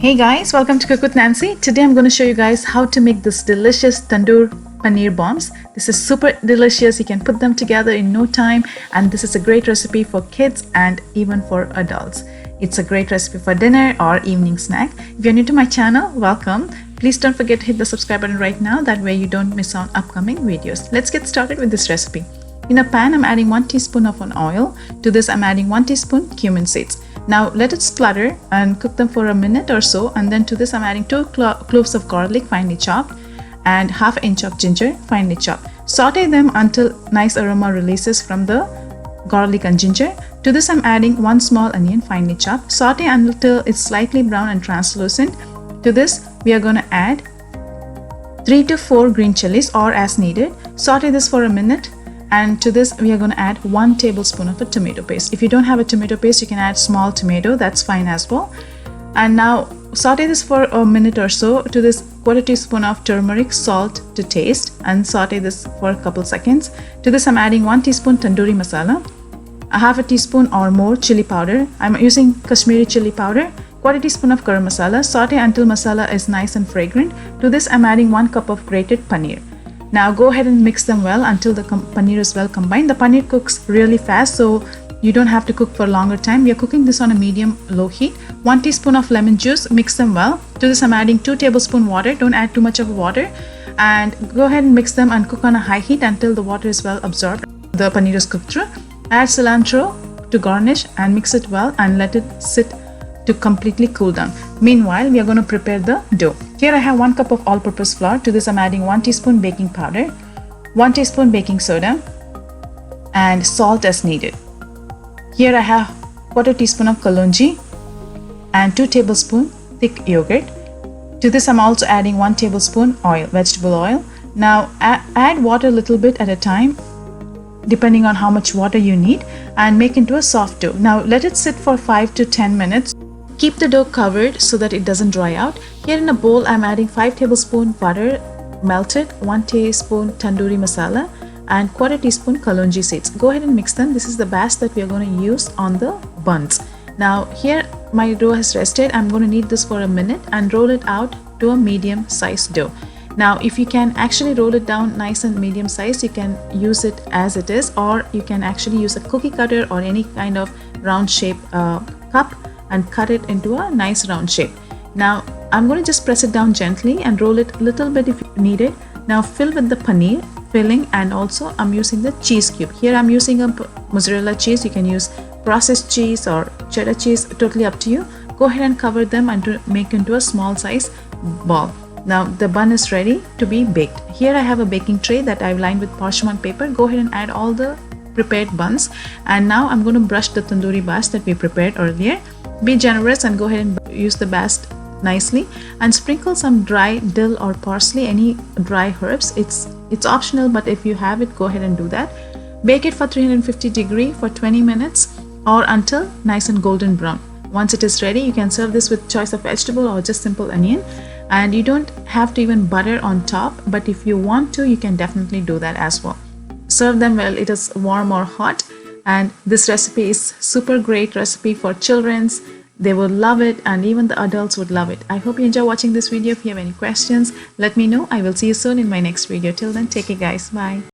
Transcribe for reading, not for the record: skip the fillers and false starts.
Hey guys, welcome to Cook with Nancy. Today I'm going to show you guys how to make this delicious tandoor paneer bombs. This is super delicious. You can put them together in no time, and this is a great recipe for kids and even for adults. It's a great recipe for dinner or evening snack. If you're new to my channel, welcome. Please don't forget to hit the subscribe button right now. That way you don't miss on upcoming videos. Let's get started with this recipe. In a pan, I'm adding 1 teaspoon of an oil. To this, I'm adding 1 teaspoon cumin seeds. Now let it splutter and cook them for a minute or so, and then to this I'm adding 2 cloves of garlic finely chopped and half inch of ginger finely chopped. Saute them until nice aroma releases from the garlic and ginger. To this I'm adding 1 small onion finely chopped. Saute until it's slightly brown and translucent. To this we are going to add 3 to 4 green chilies or as needed. Saute this for a minute. And to this we are going to add 1 tablespoon of a tomato paste. If you don't have a tomato paste, you can add small tomato, that's fine as well. And now saute this for a minute or so. To this, 1/4 teaspoon of turmeric, salt to taste, and saute this for a couple seconds. To this I'm adding 1 teaspoon tandoori masala, a half a teaspoon or more chili powder. I'm using Kashmiri chili powder, 1/4 teaspoon of garam masala. Saute until masala is nice and fragrant. To this I'm adding 1 cup of grated paneer. Now go ahead and mix them well until the paneer is well combined. The paneer cooks really fast, so you don't have to cook for a longer time. We are cooking this on a medium-low heat. 1 teaspoon of lemon juice, mix them well. To this I'm adding 2 tablespoons water. Don't add too much of water. And go ahead and mix them and cook on a high heat until the water is well absorbed. The paneer is cooked through. Add cilantro to garnish and mix it well and let it sit to completely cool down. Meanwhile, we are going to prepare the dough. Here I have 1 cup of all-purpose flour. To this I'm adding 1 teaspoon baking powder, 1 teaspoon baking soda, and salt as needed. Here I have 1/4 teaspoon of kalonji and 2 tablespoons thick yogurt. To this I'm also adding 1 tablespoon oil, vegetable oil. Now add water a little bit at a time depending on how much water you need, and make into a soft dough. Now let it sit for 5 to 10 minutes. Keep the dough covered so that it doesn't dry out. Here in a bowl I'm adding 5 tablespoons butter melted, 1 teaspoon tandoori masala, and 1/4 teaspoon kalonji seeds. Go ahead and mix them. This is the batch that we are going to use on the buns. Now here my dough has rested. I'm going to knead this for a minute and roll it out to a medium sized dough. Now if you can actually roll it down nice and medium size, you can use it as it is, or you can actually use a cookie cutter or any kind of round shape cup and cut it into a nice round shape. Now I'm going to just press it down gently and roll it a little bit if you need it. Now fill with the paneer filling, and also I'm using the cheese cube. Here I'm using a mozzarella cheese. You can use processed cheese or cheddar cheese, totally up to you. Go ahead and cover them and make into a small size ball. Now the bun is ready to be baked. Here I have a baking tray that I've lined with parchment paper. Go ahead and add all the prepared buns, and now I'm going to brush the tandoori bast that we prepared earlier. Be generous and go ahead and use the bast nicely, and sprinkle some dry dill or parsley, any dry herbs. It's optional, but if you have it, go ahead and do that. Bake it for 350 degrees for 20 minutes or until nice and golden brown. Once it is ready, you can serve this with choice of vegetable or just simple onion, and you don't have to even butter on top, but if you want to, you can definitely do that as well. Serve them well it is warm or hot, and this recipe is super great recipe for children's. They will love it, and even the adults would love it. I hope you enjoy watching this video. If you have any questions, let me know. I will see you soon in my next video. Till then, take care guys. Bye.